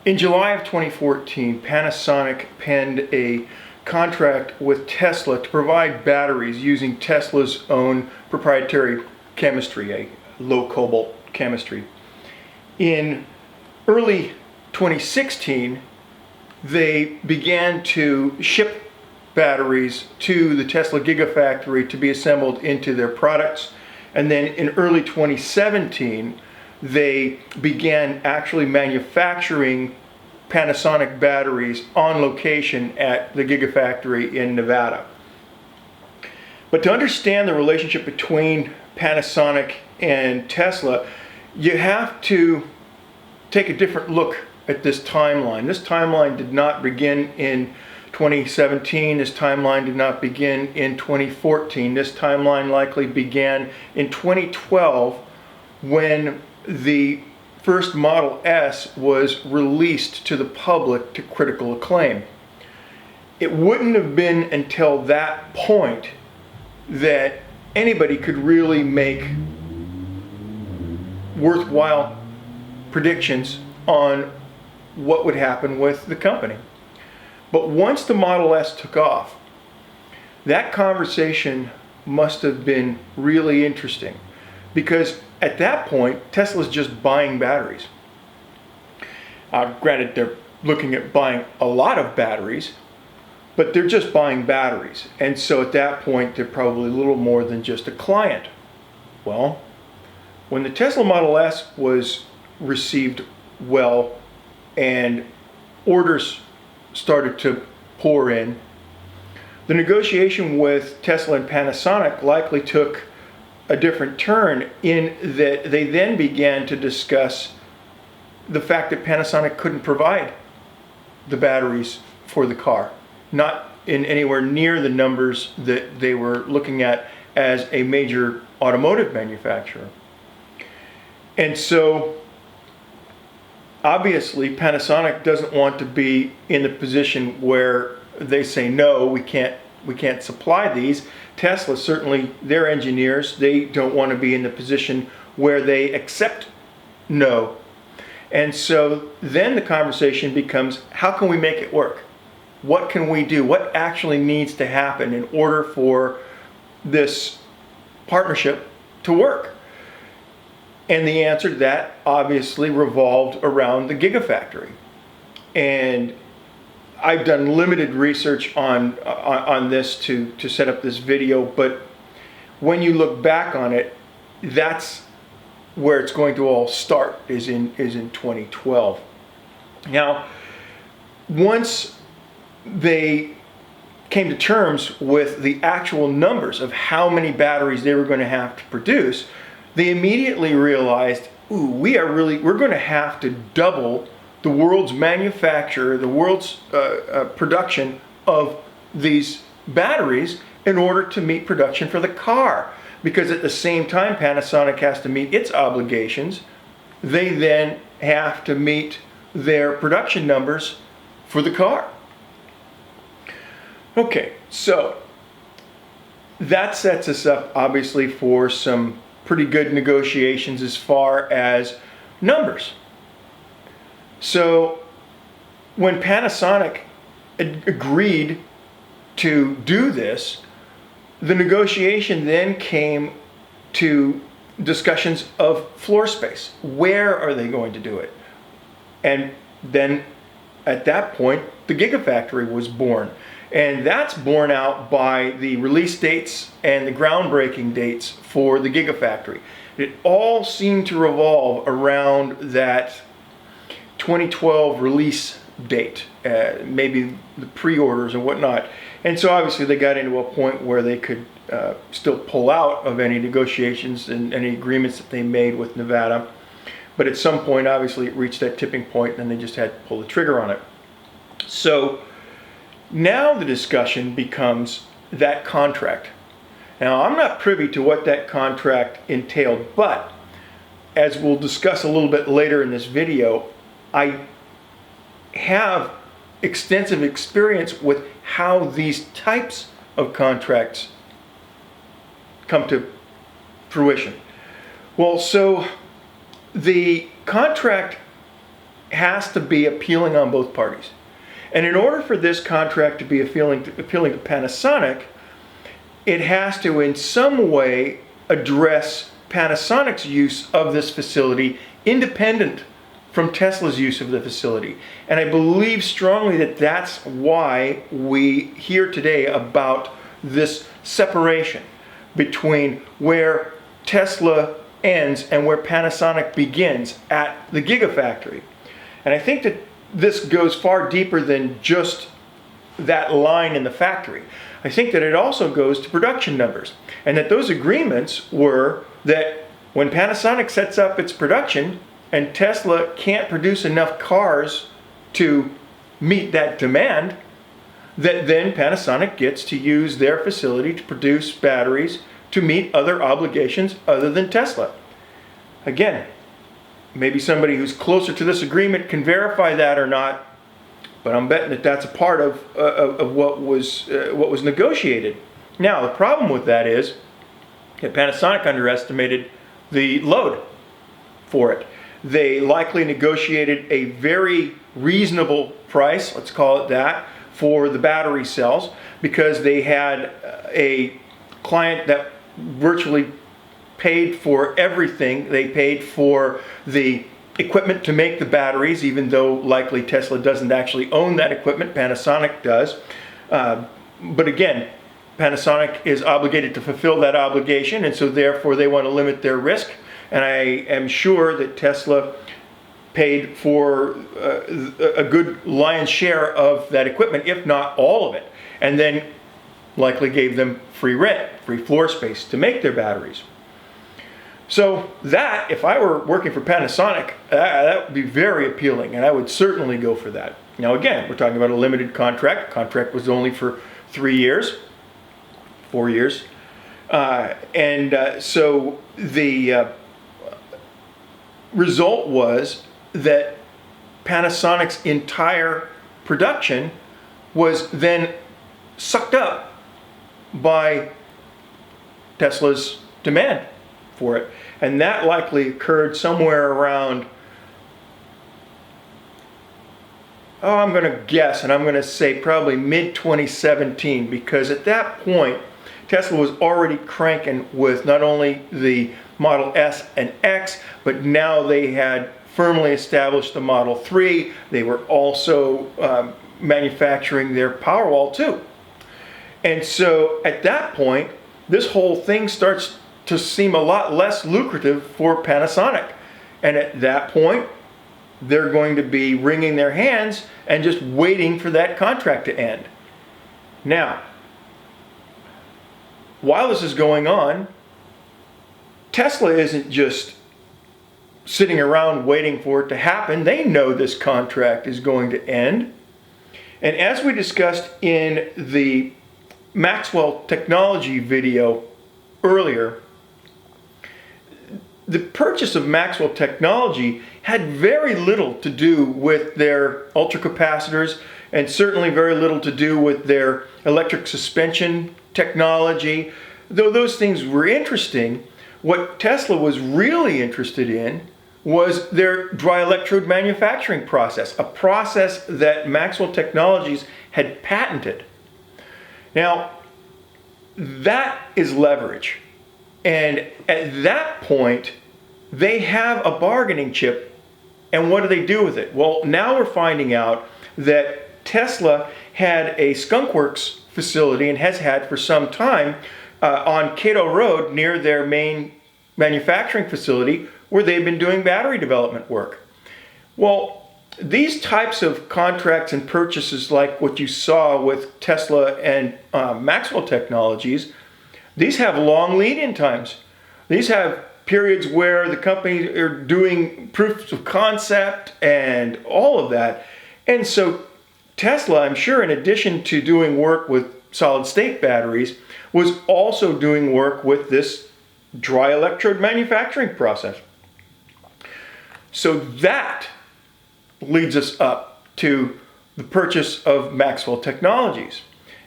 In July of 2014, Panasonic penned a contract with Tesla to provide batteries using Tesla's own proprietary chemistry, a low cobalt chemistry. In early 2016, they began to ship batteries to the Tesla Gigafactory to be assembled into their products. And then in early 2017, they began actually manufacturing Panasonic batteries on location at the Gigafactory in Nevada. But to understand the relationship between Panasonic and Tesla, you have to take a different look at this timeline. This timeline did not begin in 2017. This timeline did not begin in 2014. This timeline likely began in 2012 when the first Model S was released to the public to critical acclaim. It wouldn't have been until that point that anybody could really make worthwhile predictions on what would happen with the company. But once the Model S took off, that conversation must have been really interesting, because at that point, Tesla's just buying batteries. Granted, they're looking at buying a lot of batteries, but they're just buying batteries. And so at that point, they're probably a little more than just a client. Well, when the Tesla Model S was received well and orders started to pour in, the negotiation with Tesla and Panasonic likely took a different turn, in that they then began to discuss the fact that Panasonic couldn't provide the batteries for the car, not in anywhere near the numbers that they were looking at as a major automotive manufacturer. And so obviously Panasonic doesn't want to be in the position where they say, no, we can't supply these. Tesla, certainly their engineers, they don't want to be in the position where they accept no. And so then the conversation becomes, how can we make it work? What can we do? What actually needs to happen in order for this partnership to work? And the answer to that obviously revolved around the Gigafactory. And I've done limited research on this to set up this video, but when you look back on it, that's where it's going to all start, is in 2012. Now, once they came to terms with the actual numbers of how many batteries they were going to have to produce, they immediately realized, ooh, we're going to have to double the world's manufacture, the world's production of these batteries in order to meet production for the car. Because at the same time Panasonic has to meet its obligations, they then have to meet their production numbers for the car. Okay, so that sets us up obviously for some pretty good negotiations as far as numbers. So when Panasonic agreed to do this, the negotiation then came to discussions of floor space. Where are they going to do it? And then at that point, the Gigafactory was born. And that's borne out by the release dates and the groundbreaking dates for the Gigafactory. It all seemed to revolve around that 2012 release date, maybe the pre-orders and whatnot. And so obviously they got into a point where they could still pull out of any negotiations and any agreements that they made with Nevada. But at some point, obviously, it reached that tipping point, and they just had to pull the trigger on it. So now the discussion becomes that contract. Now, I'm not privy to what that contract entailed, but as we'll discuss a little bit later in this video, I have extensive experience with how these types of contracts come to fruition. Well, so the contract has to be appealing on both parties. And in order for this contract to be appealing to Panasonic, it has to in some way address Panasonic's use of this facility independent from Tesla's use of the facility. And I believe strongly that that's why we hear today about this separation between where Tesla ends and where Panasonic begins at the Gigafactory. And I think that this goes far deeper than just that line in the factory. I think that it also goes to production numbers, and that those agreements were that when Panasonic sets up its production and Tesla can't produce enough cars to meet that demand, that then Panasonic gets to use their facility to produce batteries to meet other obligations other than Tesla. Again, maybe somebody who's closer to this agreement can verify that or not, but I'm betting that that's a part of what was negotiated. Now, the problem with that is that Panasonic underestimated the load for it. They likely negotiated a very reasonable price, let's call it that, for the battery cells, because they had a client that virtually paid for everything. They paid for the equipment to make the batteries, even though likely Tesla doesn't actually own that equipment. Panasonic does. But again, Panasonic is obligated to fulfill that obligation, and so therefore they want to limit their risk. And I am sure that Tesla paid for a good lion's share of that equipment, if not all of it, and then likely gave them free rent, free floor space to make their batteries. So that, if I were working for Panasonic, that would be very appealing, and I would certainly go for that. Now again, we're talking about a limited contract. The contract was only for 4 years. So the result was that Panasonic's entire production was then sucked up by Tesla's demand for it. And that likely occurred somewhere around, I'm going to guess, and I'm going to say probably mid-2017, because at that point, Tesla was already cranking with not only the Model S and X, but now they had firmly established the Model 3. They were also manufacturing their Powerwall too. And so at that point, this whole thing starts to seem a lot less lucrative for Panasonic. And at that point, they're going to be wringing their hands and just waiting for that contract to end. Now, while this is going on, Tesla isn't just sitting around waiting for it to happen. They know this contract is going to end. And as we discussed in the Maxwell Technology video earlier, the purchase of Maxwell Technology had very little to do with their ultracapacitors, and certainly very little to do with their electric suspension technology. Though those things were interesting, what Tesla was really interested in was their dry electrode manufacturing process, a process that Maxwell Technologies had patented. Now, that is leverage. And at that point, they have a bargaining chip. And what do they do with it? Well, now we're finding out that Tesla had a skunkworks facility, and has had for some time, on Cato Road near their main manufacturing facility, where they've been doing battery development work. Well, these types of contracts and purchases, like what you saw with Tesla and Maxwell Technologies, these have long lead-in times. These have periods where the companies are doing proofs of concept and all of that. And so Tesla, I'm sure, in addition to doing work with solid-state batteries, was also doing work with this dry electrode manufacturing process. So that leads us up to the purchase of Maxwell Technologies.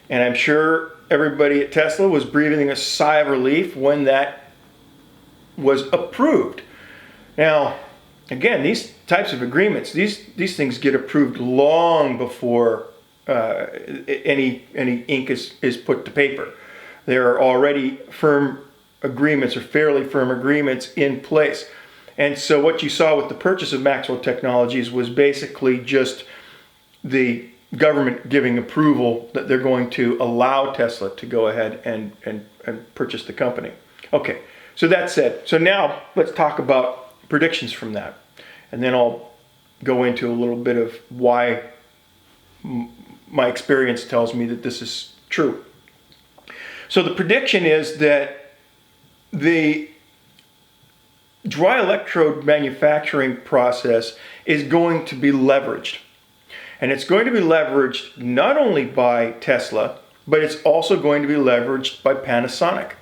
And I'm sure everybody at Tesla was breathing a sigh of relief when that was approved. Now, again, these types of agreements, these things get approved long before any ink is put to paper. There are already firm agreements or fairly firm agreements in place. And so what you saw with the purchase of Maxwell Technologies was basically just the government giving approval that they're going to allow Tesla to go ahead and purchase the company. Okay, so that said, so now let's talk about predictions from that. And then I'll go into a little bit of why my experience tells me that this is true. So the prediction is that the dry electrode manufacturing process is going to be leveraged. And it's going to be leveraged not only by Tesla, but it's also going to be leveraged by Panasonic.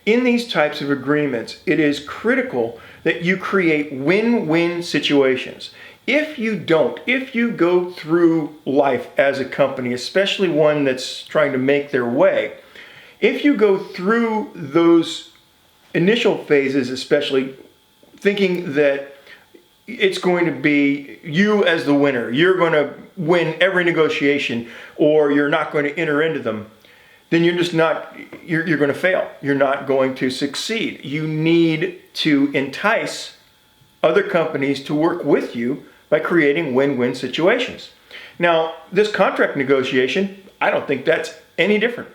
In these types of agreements, it is critical that you create win-win situations. If you go through life as a company, especially one that's trying to make their way, if you go through those initial phases, especially thinking that it's going to be you as the winner, you're going to win every negotiation, or you're not going to enter into them, then you're going to fail. You're not going to succeed. You need to entice other companies to work with you by creating win-win situations. Now, this contract negotiation, I don't think that's any different.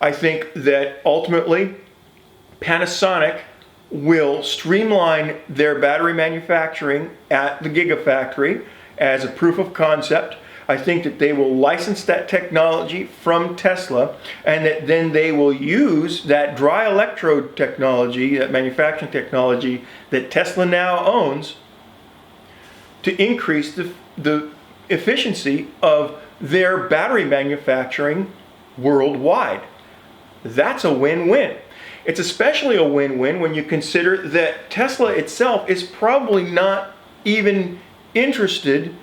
I think that ultimately Panasonic will streamline their battery manufacturing at the Gigafactory as a proof of concept. I think that they will license that technology from Tesla, and that then they will use that dry electrode technology, that manufacturing technology that Tesla now owns, to increase the efficiency of their battery manufacturing worldwide. That's a win-win. It's especially a win-win when you consider that Tesla itself is probably not even interested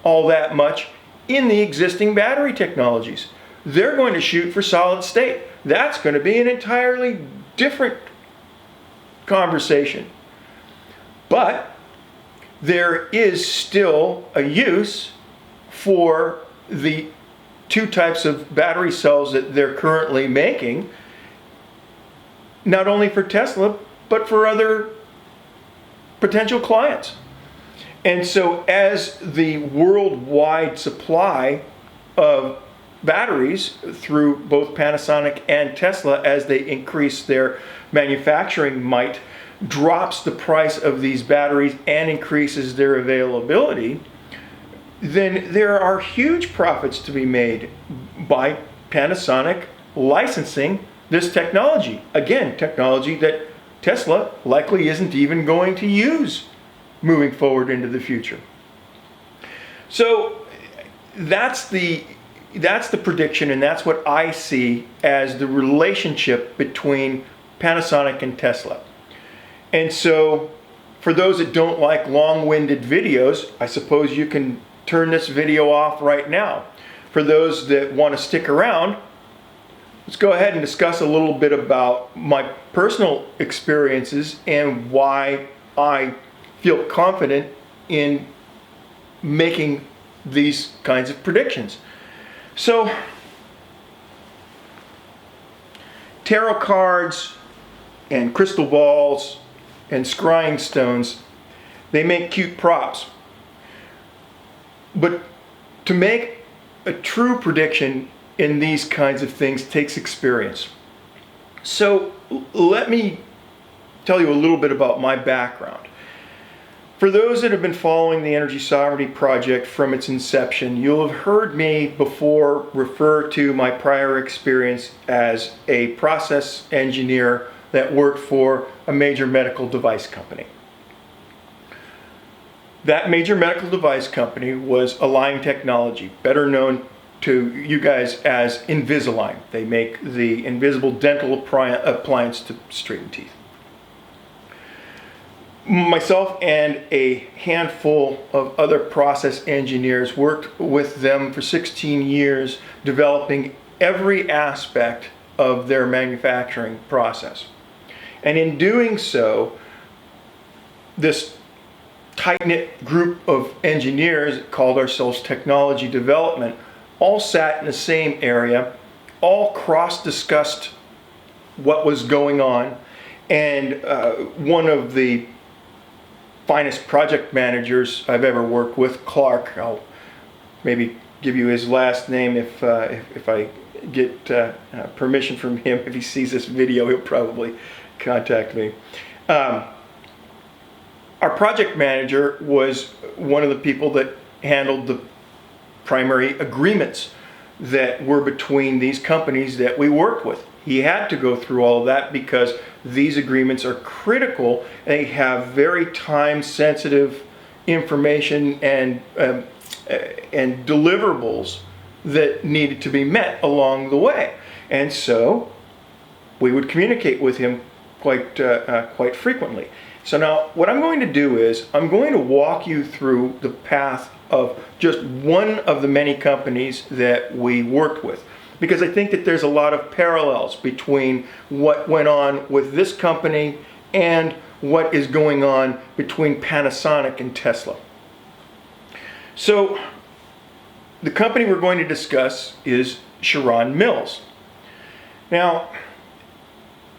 all that much in the existing battery technologies. They're going to shoot for solid state. That's going to be an entirely different conversation. But there is still a use for the two types of battery cells that they're currently making, not only for Tesla, but for other potential clients. And so as the worldwide supply of batteries through both Panasonic and Tesla, as they increase their manufacturing might, drops the price of these batteries and increases their availability, then there are huge profits to be made by Panasonic licensing this technology. Again, technology that Tesla likely isn't even going to use moving forward into the future. So that's the prediction, and that's what I see as the relationship between Panasonic and Tesla. And so for those that don't like long-winded videos, I suppose you can turn this video off right now. For those that want to stick around, let's go ahead and discuss a little bit about my personal experiences and why I feel confident in making these kinds of predictions. So, tarot cards and crystal balls and scrying stones, they make cute props. But to make a true prediction in these kinds of things takes experience. So let me tell you a little bit about my background. For those that have been following the Energy Sovereignty Project from its inception, you'll have heard me before refer to my prior experience as a process engineer that worked for a major medical device company. That major medical device company was Align Technology, better known to you guys as Invisalign. They make the invisible dental appliance to straighten teeth. Myself and a handful of other process engineers worked with them for 16 years, developing every aspect of their manufacturing process. And in doing so, this tight-knit group of engineers that called ourselves technology development all sat in the same area, all cross-discussed what was going on, and one of the finest project managers I've ever worked with, Clark, I'll maybe give you his last name if I get permission from him. If he sees this video, he'll probably contact me. Our project manager was one of the people that handled the primary agreements that were between these companies that we worked with. He had to go through all of that because these agreements are critical. They have very time-sensitive information and deliverables that needed to be met along the way. And so we would communicate with him quite frequently. So now what I'm going to do is I'm going to walk you through the path of just one of the many companies that we worked with, because I think that there's a lot of parallels between what went on with this company and what is going on between Panasonic and Tesla. So the company we're going to discuss is Sharon Mills. Now,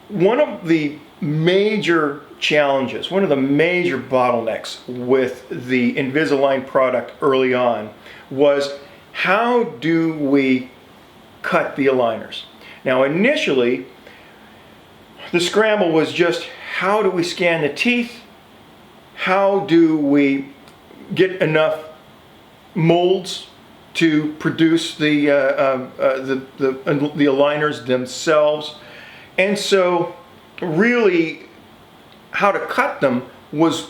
one of the major challenges, one of the major bottlenecks with the Invisalign product early on was, how do we cut the aligners? Now initially, the scramble was just, how do we scan the teeth? How do we get enough molds to produce the aligners themselves? And so really, how to cut them was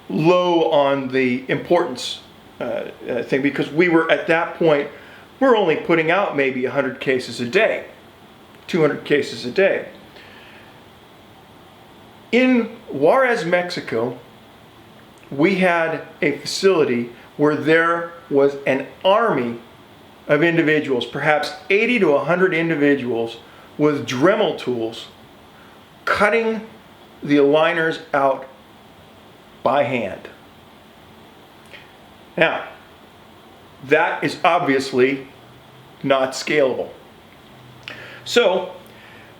low on the importance thing, because we were at that point, we're only putting out maybe 100 cases a day, 200 cases a day. In Juarez, Mexico, we had a facility where there was an army of individuals, perhaps 80 to 100 individuals with Dremel tools, cutting the aligners out by hand. Now, that is obviously not scalable. So,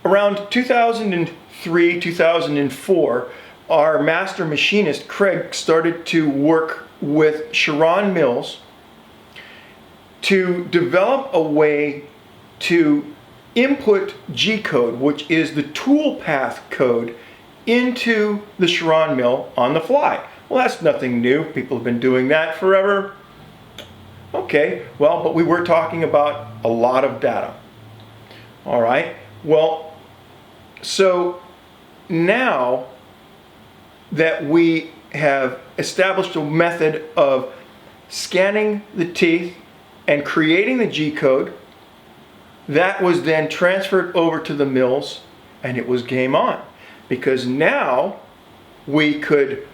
around 2003, 2004, our master machinist, Craig, started to work with Sharon Mills to develop a way to input G-code, which is the tool path code, into the Sharon mill on the fly. Well, that's nothing new. People have been doing that forever. Okay, well, but we were talking about a lot of data. All right, well, so now that we have established a method of scanning the teeth and creating the G-code, that was then transferred over to the mills, and it was game on. Because now we could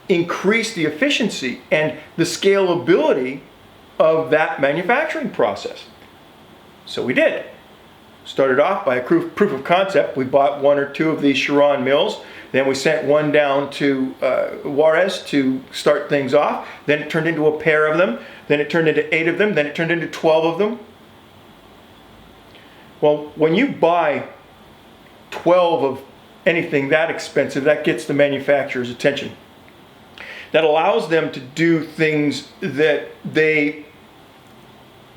increase the efficiency and the scalability of that manufacturing process. So we did. Started off by a proof of concept. We bought one or two of these Sharon mills. Then we sent one down to Juarez to start things off. Then it turned into a pair of them. Then it turned into 8 of them. Then it turned into 12 of them. Well, when you buy 12 of anything that expensive, that gets the manufacturer's attention. That allows them to do things that they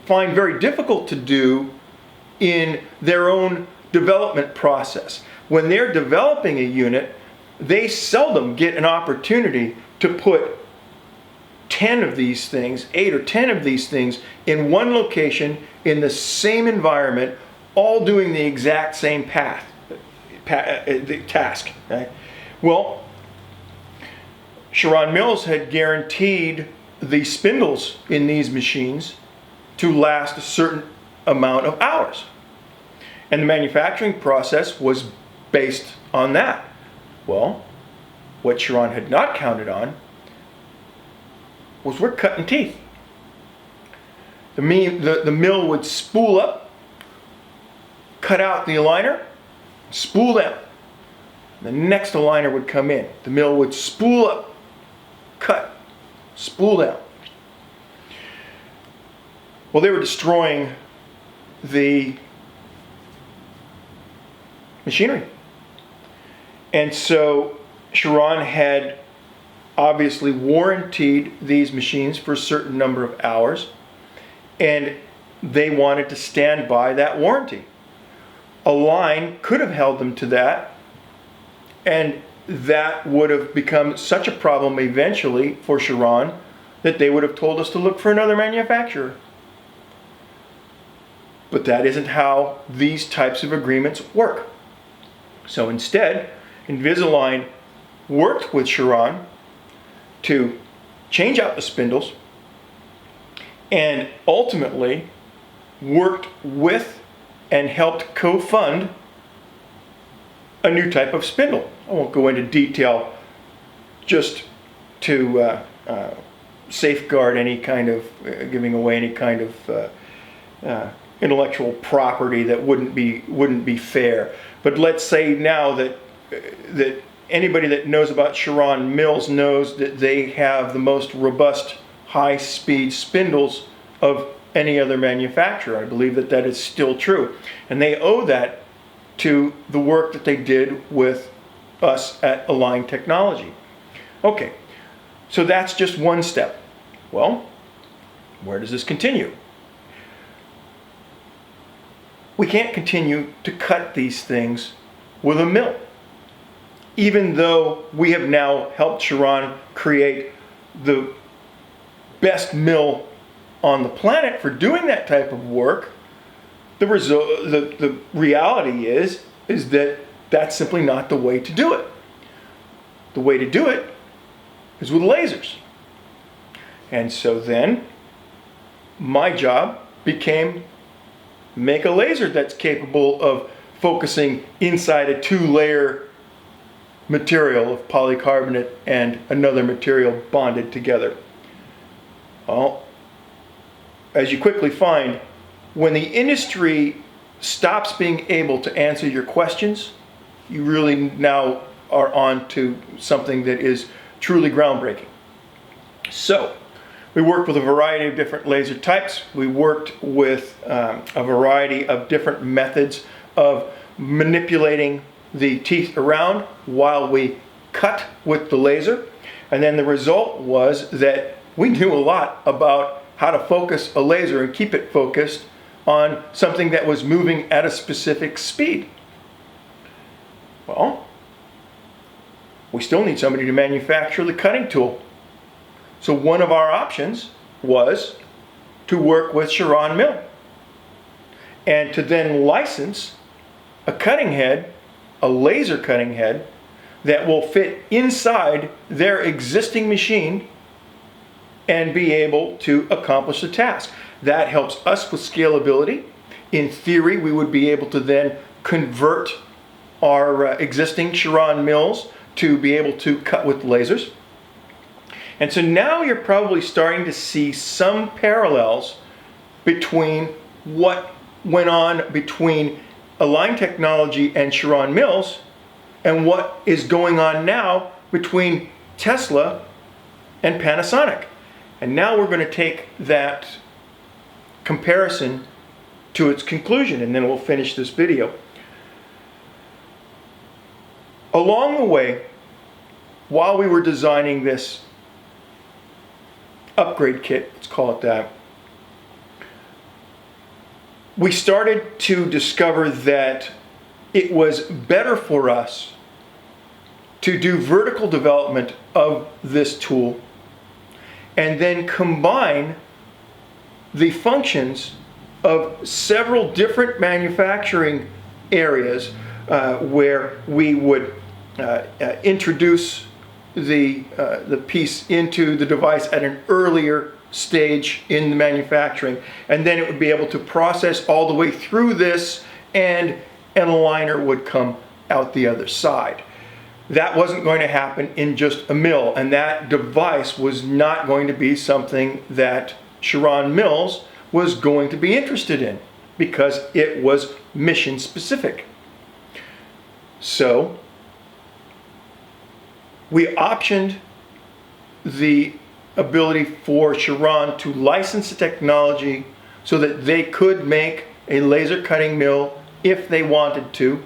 find very difficult to do in their own development process. When they're developing a unit, they seldom get an opportunity to put 10 of these things, 8 or 10 of these things in one location in the same environment, all doing the exact same the task. Okay? Well, Sharon Mills had guaranteed the spindles in these machines to last a certain amount of hours. And the manufacturing process was based on that. Well, what Sharon had not counted on was we're cutting teeth. The mill would spool up, cut out the aligner, spool down. The next aligner would come in. The mill would spool up, cut, spool down. Well, they were destroying the machinery. And so Sharon had obviously warrantied these machines for a certain number of hours, and they wanted to stand by that warranty. A line could have held them to that, and that would have become such a problem eventually for Sharon that they would have told us to look for another manufacturer. But that isn't how these types of agreements work. So instead, Invisalign worked with Sharon to change out the spindles, and ultimately worked with and helped co-fund a new type of spindle. I won't go into detail just to safeguard any kind of giving away any kind of intellectual property that wouldn't be fair. But let's say now that anybody that knows about Sharon Mills knows that they have the most robust high-speed spindles of any other manufacturer. I believe that that is still true. And they owe that to the work that they did with us at Align Technology. Okay, so that's just one step. Well, where does this continue? We can't continue to cut these things with a mill. Even though we have now helped Sharon create the best mill on the planet for doing that type of work, the reality is that that's simply not the way to do it. The way to do it is with lasers. And so then my job became make a laser that's capable of focusing inside a 2-layer material of polycarbonate and another material bonded together. Well, as you quickly find, when the industry stops being able to answer your questions, you really now are on to something that is truly groundbreaking. So, we worked with a variety of different laser types. We worked with a variety of different methods of manipulating the teeth around while we cut with the laser. And then the result was that we knew a lot about how to focus a laser and keep it focused on something that was moving at a specific speed. Well, we still need somebody to manufacture the cutting tool. So one of our options was to work with Sharon Mill and to then license a cutting head, a laser cutting head, that will fit inside their existing machine and be able to accomplish the task. That helps us with scalability. In theory, we would be able to then convert our existing Sharon mills to be able to cut with lasers. And so now you're probably starting to see some parallels between what went on between Align Technology and Sharon Mills and what is going on now between Tesla and Panasonic. And now we're going to take that comparison to its conclusion, and then we'll finish this video. Along the way, while we were designing this upgrade kit, let's call it that, we started to discover that it was better for us to do vertical development of this tool and then combine the functions of several different manufacturing areas where we would introduce the piece into the device at an earlier stage in the manufacturing, and then it would be able to process all the way through this, and an aligner would come out the other side. That wasn't going to happen in just a mill, and that device was not going to be something that Sharon Mills was going to be interested in because it was mission specific. So we optioned the ability for Chiron to license the technology so that they could make a laser cutting mill if they wanted to.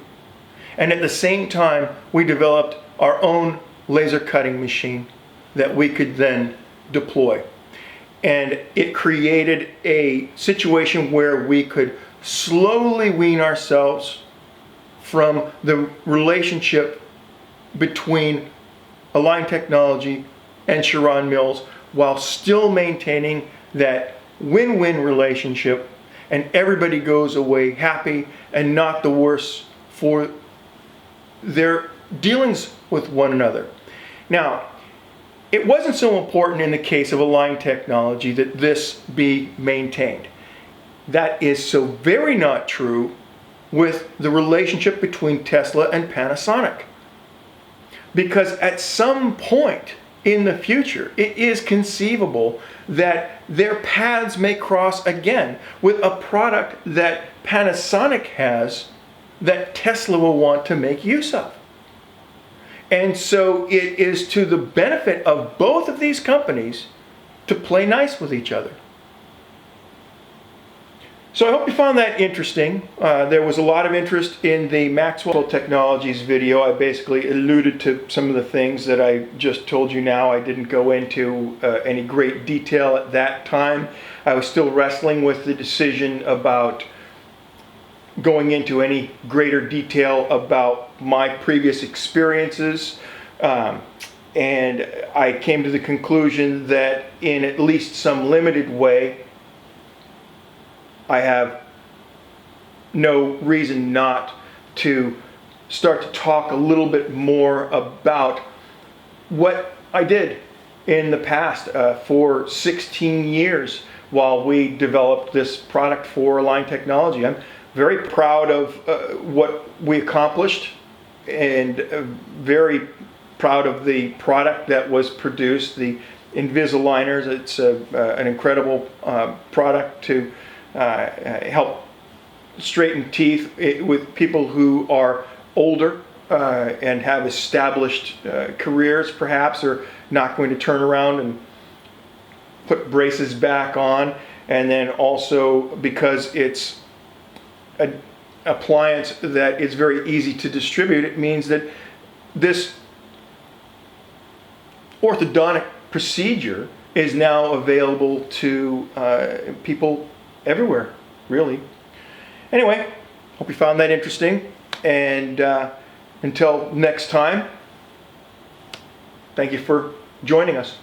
And at the same time, we developed our own laser cutting machine that we could then deploy. And it created a situation where we could slowly wean ourselves from the relationship between Align Technology and Chiron Mills while still maintaining that win-win relationship, and everybody goes away happy and not the worse for their dealings with one another. Now, it wasn't so important in the case of Align Technology that this be maintained. That is so very not true with the relationship between Tesla and Panasonic. Because at some point in the future, it is conceivable that their paths may cross again with a product that Panasonic has that Tesla will want to make use of. And so it is to the benefit of both of these companies to play nice with each other. So I hope you found that interesting. There was a lot of interest in the Maxwell Technologies video. I basically alluded to some of the things that I just told you now. I didn't go into any great detail at that time. I was still wrestling with the decision about going into any greater detail about my previous experiences. And I came to the conclusion that in at least some limited way, I have no reason not to start to talk a little bit more about what I did in the past for 16 years while we developed this product for Align Technology. I'm very proud of what we accomplished and very proud of the product that was produced, the Invisaligners. It's an incredible product to help straighten teeth with people who are older and have established careers, perhaps, or not going to turn around and put braces back on. And then also because it's an appliance that is very easy to distribute, it means that this orthodontic procedure is now available to people everywhere, really. Anyway, hope you found that interesting. And until next time, thank you for joining us.